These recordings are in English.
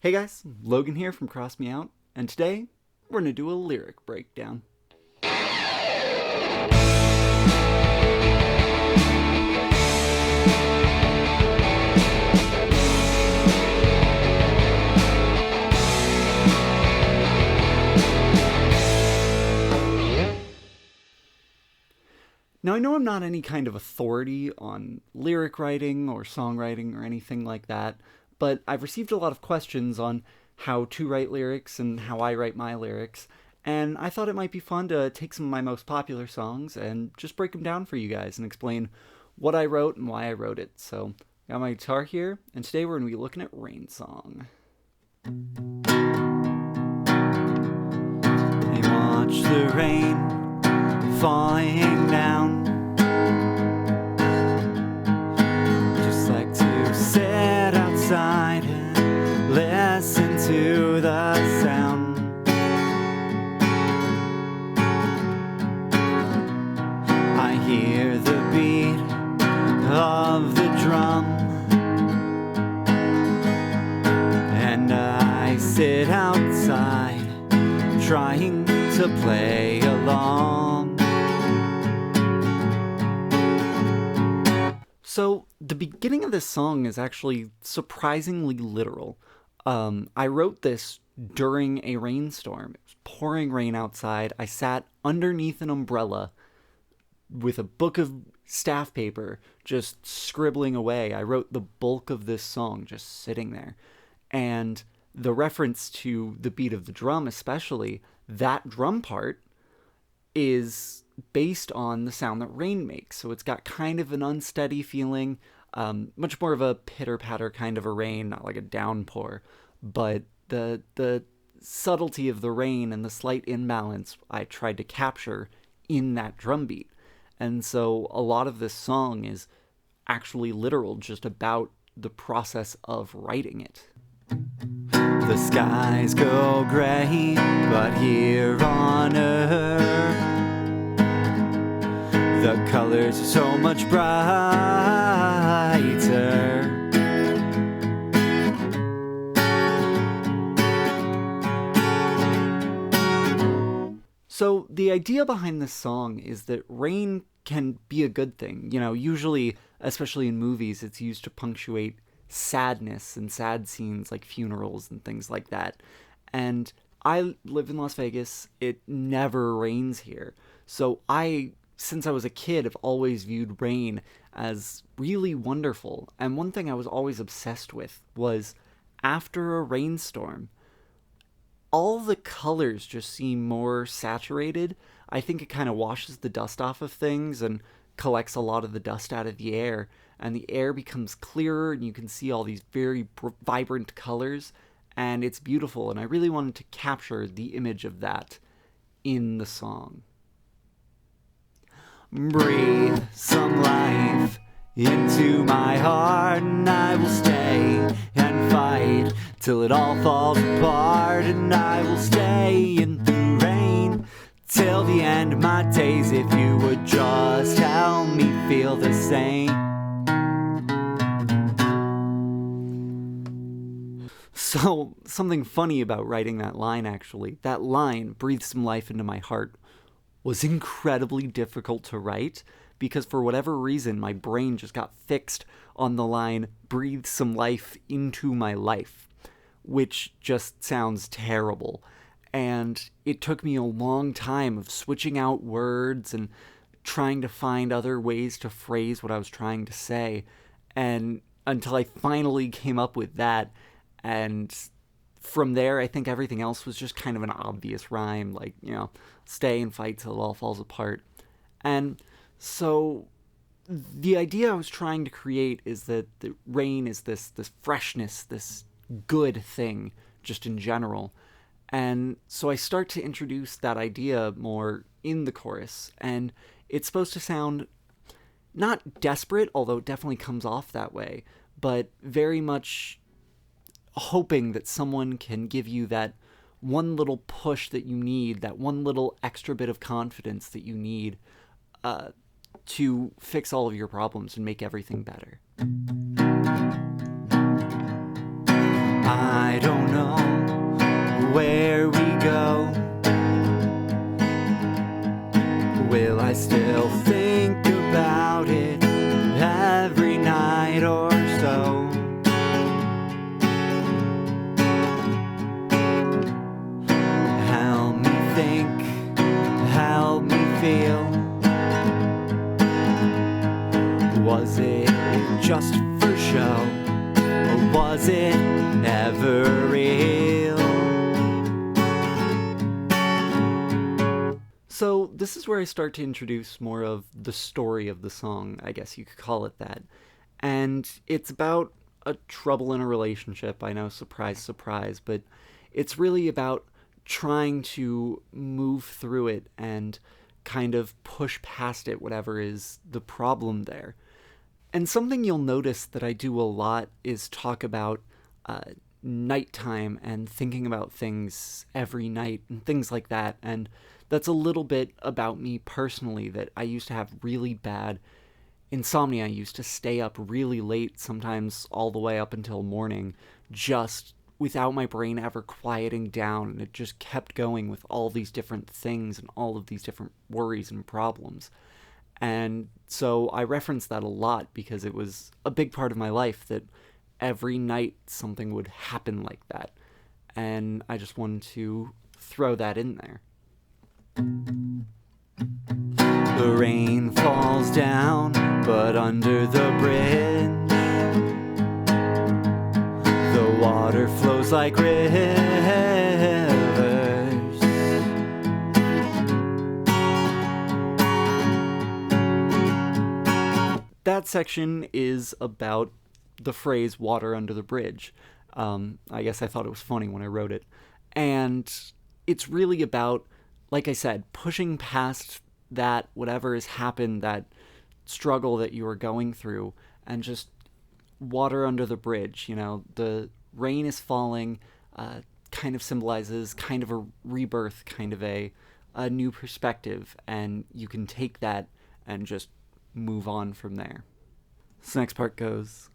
Hey guys, Logan here from Cross Me Out, and today we're going to do a lyric breakdown. Now, I know I'm not any kind of authority on lyric writing or songwriting or anything like that, but I've received a lot of questions on how to write lyrics and how I write my lyrics, and I thought it might be fun to take some of my most popular songs and just break them down for you guys and explain what I wrote and why I wrote it. So, got my guitar here, and today we're going to be looking at Rainsong. Hey, watch the rain falling down. Just like to sit outside and listen to the sound. I hear the beat of the drum, and I sit outside trying to play along. So, the beginning of this song is actually surprisingly literal. I wrote this during a rainstorm. It was pouring rain outside. I sat underneath an umbrella with a book of staff paper, just scribbling away. I wrote the bulk of this song just sitting there. And the reference to the beat of the drum, especially, that drum part is based on the sound that rain makes. So it's got kind of an unsteady feeling, much more of a pitter-patter kind of a rain, not like a downpour. But the subtlety of the rain and the slight imbalance I tried to capture in that drum beat. And so a lot of this song is actually literal, just about the process of writing it. The skies go gray, but here on earth the colors are so much brighter. So the idea behind this song is that rain can be a good thing. You know, usually, especially in movies, it's used to punctuate sadness and sad scenes like funerals and things like that. And I live in Las Vegas. It never rains here. So since I was a kid, have always viewed rain as really wonderful. And one thing I was always obsessed with was after a rainstorm, all the colors just seem more saturated. I think it kind of washes the dust off of things and collects a lot of the dust out of the air, and the air becomes clearer and you can see all these very vibrant colors, and it's beautiful, and I really wanted to capture the image of that in the song. Breathe some life into my heart, and I will stay and fight till it all falls apart, and I will stay in the rain till the end of my days, if you would just help me feel the same. So, something funny about writing that line, actually. That line, breathe some life into my heart, was incredibly difficult to write because for whatever reason my brain just got fixed on the line breathe some life into my life, which just sounds terrible. And it took me a long time of switching out words and trying to find other ways to phrase what I was trying to say, and until I finally came up with that. And from there, I think everything else was just kind of an obvious rhyme, like, you know, stay and fight till it all falls apart. And so the idea I was trying to create is that the rain is this freshness, this good thing, just in general. And so I start to introduce that idea more in the chorus, and it's supposed to sound not desperate, although it definitely comes off that way, but very much hoping that someone can give you that one little push that you need, that one little extra bit of confidence that you need to fix all of your problems and make everything better. I don't know just for show? Or was it ever real? So this is where I start to introduce more of the story of the song, I guess you could call it that. And it's about a trouble in a relationship. I know, surprise, surprise, but it's really about trying to move through it and kind of push past it, whatever is the problem there. And something you'll notice that I do a lot is talk about nighttime and thinking about things every night and things like that. And that's a little bit about me personally, that I used to have really bad insomnia. I used to stay up really late, sometimes all the way up until morning, just without my brain ever quieting down, and it just kept going with all these different things and all of these different worries and problems. And so I reference that a lot because it was a big part of my life that every night something would happen like that. And I just wanted to throw that in there. The rain falls down, but under the bridge, the water flows like rivers. That section is about the phrase water under the bridge. I guess I thought it was funny when I wrote it. And it's really about, like I said, pushing past that, whatever has happened, that struggle that you are going through, and just water under the bridge. You know, the rain is falling, kind of symbolizes kind of a rebirth, kind of a new perspective, and you can take that and just move on from there. This next part goes,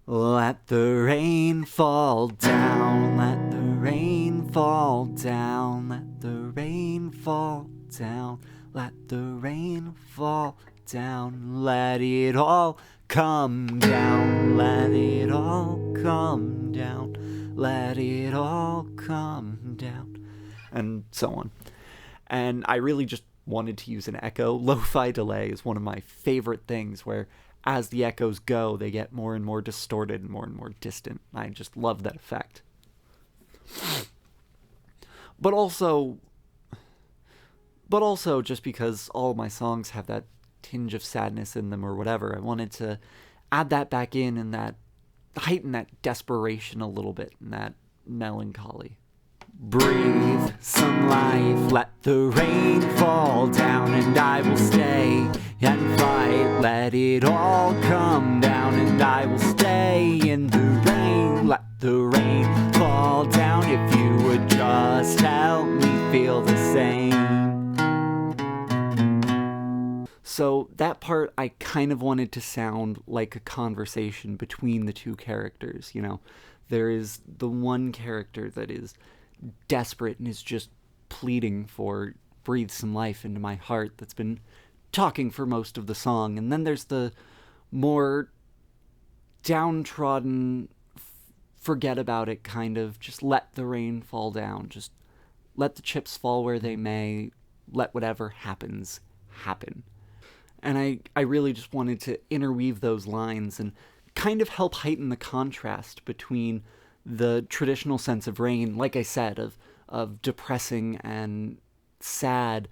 let the rain fall down, let the rain fall down, let the rain fall down, let the rain fall down, let it all come down, let it all come down, let it all come down, and so on. And I really just wanted to use an echo. Lo-fi delay is one of my favorite things, where as the echoes go, they get more and more distorted and more distant. I just love that effect. But also, just because all of my songs have that tinge of sadness in them or whatever, I wanted to add that back in and that heighten that desperation a little bit and that melancholy. Breathe some life, let the rain fall down, and I will stay and fight. Let it all come down, and I will stay in the rain. Let the rain fall down, if you would just help me feel the same. So that part I kind of wanted to sound like a conversation between the two characters, you know. There is the one character that is desperate and is just pleading for breathe some life into my heart, that's been talking for most of the song. And then there's the more downtrodden, forget about it kind of, just let the rain fall down, just let the chips fall where they may, let whatever happens happen. And I really just wanted to interweave those lines and kind of help heighten the contrast between the traditional sense of rain, like I said, of depressing and sad,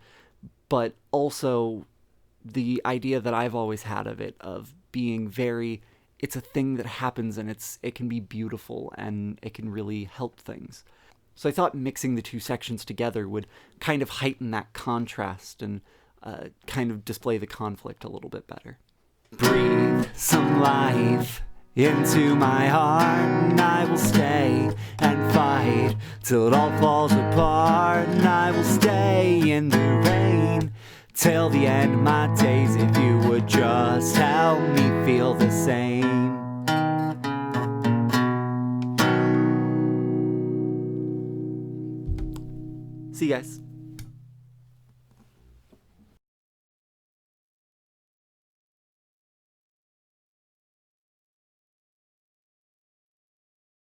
but also the idea that I've always had of it, of being very, it's a thing that happens and it can be beautiful and it can really help things. So I thought mixing the two sections together would kind of heighten that contrast and kind of display the conflict a little bit better. Breathe some life into my heart, and I will stay and fight till it all falls apart, and I will stay in the rain till the end of my days, if you would just help me feel the same. See you guys.